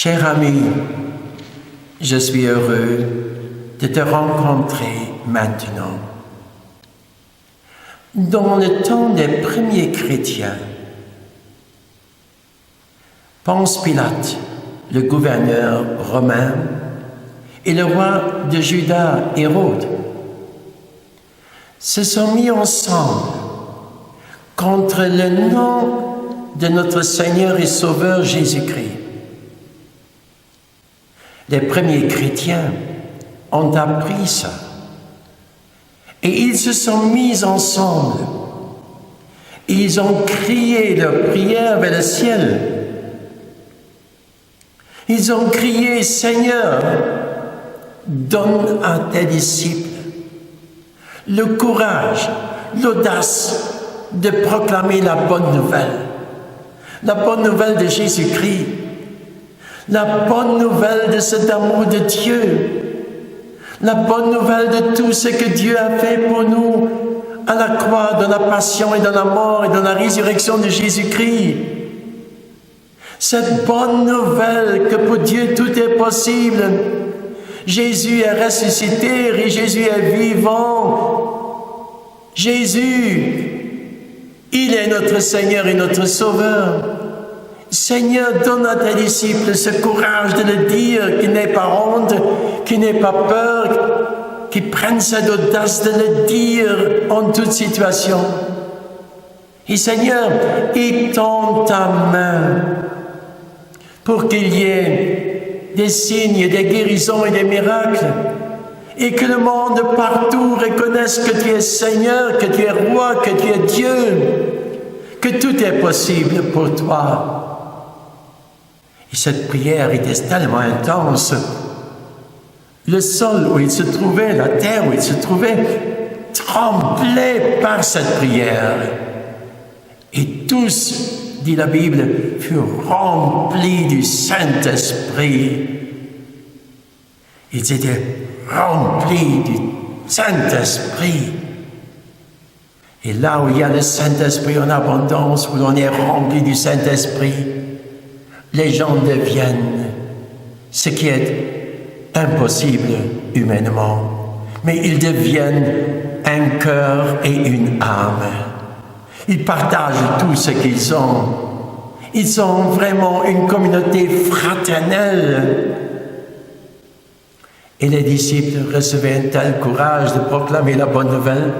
Cher ami, je suis heureux de te rencontrer maintenant. Dans le temps des premiers chrétiens, Ponce Pilate, le gouverneur romain, et le roi de Juda, Hérode, se sont mis ensemble contre le nom de notre Seigneur et Sauveur Jésus-Christ. Les premiers chrétiens ont appris ça. Et ils se sont mis ensemble. Ils ont crié leur prière vers le ciel. Ils ont crié, Seigneur, donne à tes disciples le courage, l'audace de proclamer la bonne nouvelle de Jésus-Christ, la bonne nouvelle de cet amour de Dieu, la bonne nouvelle de tout ce que Dieu a fait pour nous à la croix, dans la passion et dans la mort et dans la résurrection de Jésus-Christ. Cette bonne nouvelle que pour Dieu tout est possible. Jésus est ressuscité et Jésus est vivant. Jésus, il est notre Seigneur et notre Sauveur. Seigneur, donne à tes disciples ce courage de le dire, qui n'est pas honte, qui n'est pas peur, qui prennent cette audace de le dire en toute situation. Et Seigneur, étends ta main pour qu'il y ait des signes, des guérisons et des miracles, et que le monde partout reconnaisse que tu es Seigneur, que tu es Roi, que tu es Dieu, que tout est possible pour toi. Et cette prière était tellement intense. Le sol où il se trouvait, la terre où il se trouvait, tremblait par cette prière. Et tous, dit la Bible, furent remplis du Saint-Esprit. Ils étaient remplis du Saint-Esprit. Et là où il y a le Saint-Esprit en abondance, où l'on est rempli du Saint-Esprit, les gens deviennent ce qui est impossible humainement, mais ils deviennent un cœur et une âme. Ils partagent tout ce qu'ils ont. Ils sont vraiment une communauté fraternelle. Et les disciples recevaient un tel courage de proclamer la bonne nouvelle.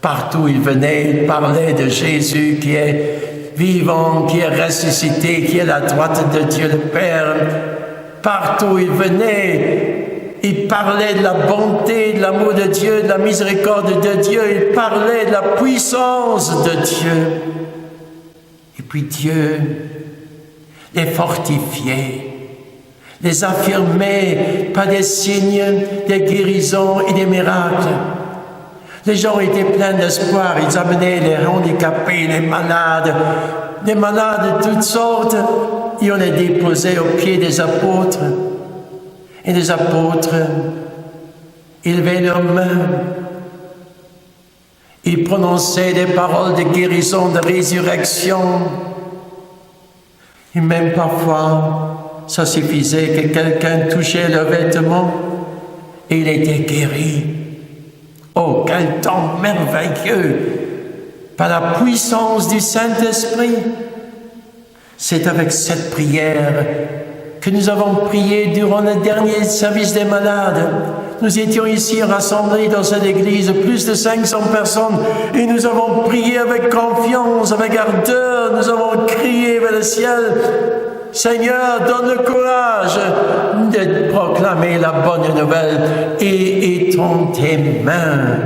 Partout où ils venaient, ils parlaient de Jésus qui est vivant, qui est ressuscité, qui est à la droite de Dieu le Père. Partout où ils venaient, ils parlaient de la bonté, de l'amour de Dieu, de la miséricorde de Dieu. Ils parlaient de la puissance de Dieu. Et puis Dieu les fortifiait, les affirmait par des signes, des guérisons et des miracles. Les gens étaient pleins d'espoir. Ils amenaient les handicapés, les malades de toutes sortes, et on les déposait aux pieds des apôtres. Et les apôtres élevaient leurs mains. Ils prononçaient des paroles de guérison, de résurrection. Et même parfois, ça suffisait que quelqu'un touchait leurs vêtements et il était guéri. Oh, quel temps merveilleux! Par la puissance du Saint-Esprit. C'est avec cette prière que nous avons prié durant le dernier service des malades. Nous étions ici rassemblés dans cette église, plus de 500 personnes, et nous avons prié avec confiance, avec ardeur. Nous avons crié vers le ciel. Seigneur, donne le courage de proclamer la bonne nouvelle et étends tes mains,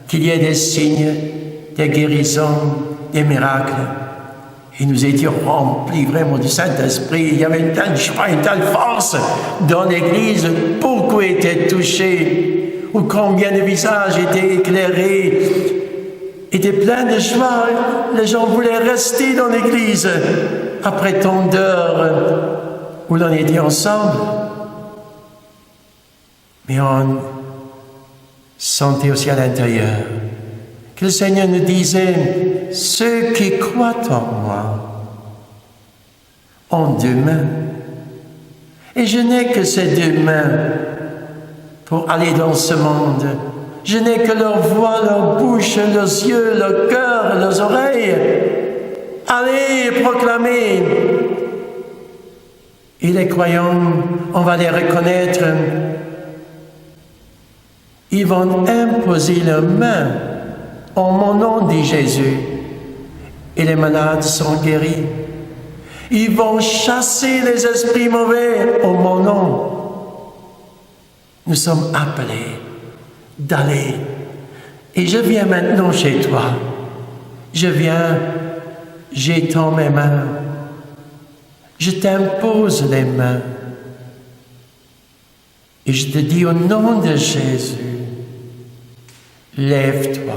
qu'il y ait des signes, des guérisons, des miracles. Et nous étions remplis vraiment du Saint-Esprit. Il y avait une telle joie, une telle force dans l'église. Beaucoup étaient touchés. Ou combien de visages étaient éclairés, étaient pleins de joie. Les gens voulaient rester dans l'église après tant d'heures où l'on était ensemble. Mais on sentait aussi à l'intérieur que le Seigneur nous disait, ceux qui croient en moi ont deux mains. Et je n'ai que ces 2 mains pour aller dans ce monde. Je n'ai que leur voix, leur bouche, leurs yeux, leur cœur, leurs oreilles. Allez, proclamez. Et les croyants, on va les reconnaître. Ils vont imposer leurs mains en mon nom, dit Jésus. Et les malades sont guéris. Ils vont chasser les esprits mauvais en mon nom. Nous sommes appelés d'aller. Et je viens maintenant chez toi. Je viens, j'étends mes mains. Je t'impose les mains. Et je te dis au nom de Jésus, lève-toi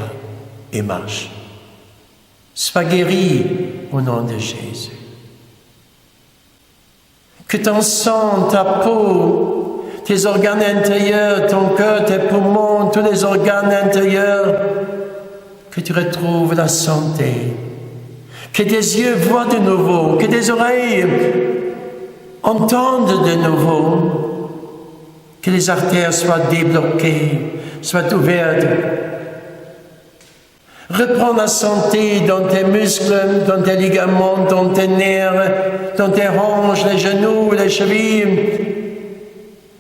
et marche. Sois guéri au nom de Jésus. Que ton sang, ta peau, tes organes intérieurs, ton cœur, tes poumons, tous les organes intérieurs, que tu retrouves la santé. Que tes yeux voient de nouveau, que tes oreilles entendent de nouveau, que les artères soient débloquées, soient ouvertes. Reprends la santé dans tes muscles, dans tes ligaments, dans tes nerfs, dans tes hanches, les genoux, les chevilles.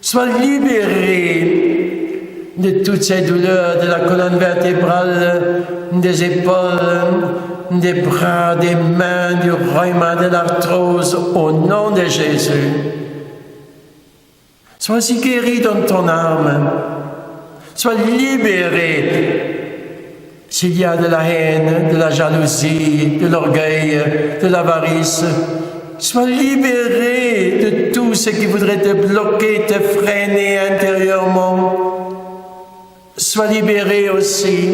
Sois libéré de toutes ces douleurs de la colonne vertébrale, des épaules, des bras, des mains, du rhume, de l'arthrose, au nom de Jésus. Sois aussi guéri dans ton âme. Sois libéré. S'il y a de la haine, de la jalousie, de l'orgueil, de l'avarice, sois libéré de tout ce qui voudrait te bloquer, te freiner intérieurement. Sois libéré aussi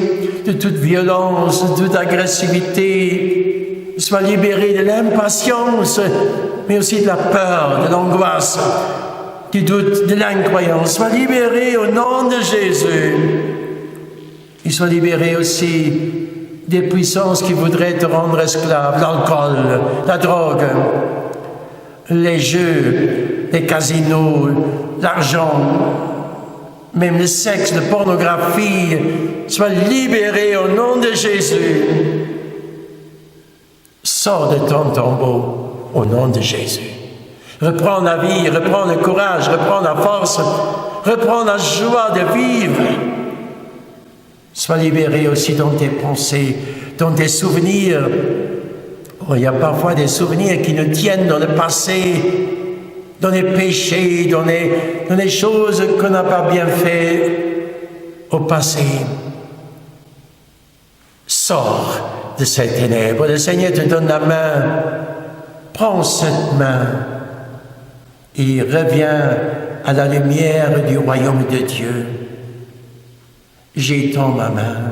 de toute violence, de toute agressivité. Sois libéré de l'impatience, mais aussi de la peur, de l'angoisse, du doute, de l'incroyance. Sois libéré au nom de Jésus. Et sois libéré aussi des puissances qui voudraient te rendre esclave, l'alcool, la drogue, les jeux, les casinos, l'argent, même le sexe, la pornographie. Sois libéré au nom de Jésus. Sors de ton tombeau au nom de Jésus. Reprends la vie, reprends le courage, reprends la force, reprends la joie de vivre. Sois libéré aussi dans tes pensées, dans tes souvenirs. Oh, il y a parfois des souvenirs qui nous tiennent dans le passé, dans les péchés, dans les choses qu'on n'a pas bien fait au passé. Sors de ces ténèbres. Le Seigneur te donne la main. Prends cette main et reviens à la lumière du royaume de Dieu. J'étends ma main,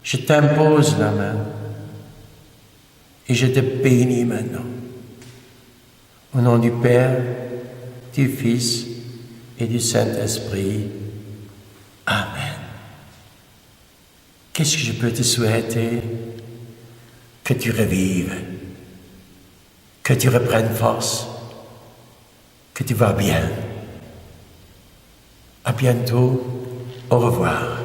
je t'impose la main et je te bénis maintenant. Au nom du Père, du Fils et du Saint-Esprit. Amen. Qu'est-ce que je peux te souhaiter? Que tu revives, que tu reprennes force, que tu vas bien. À bientôt. Au revoir.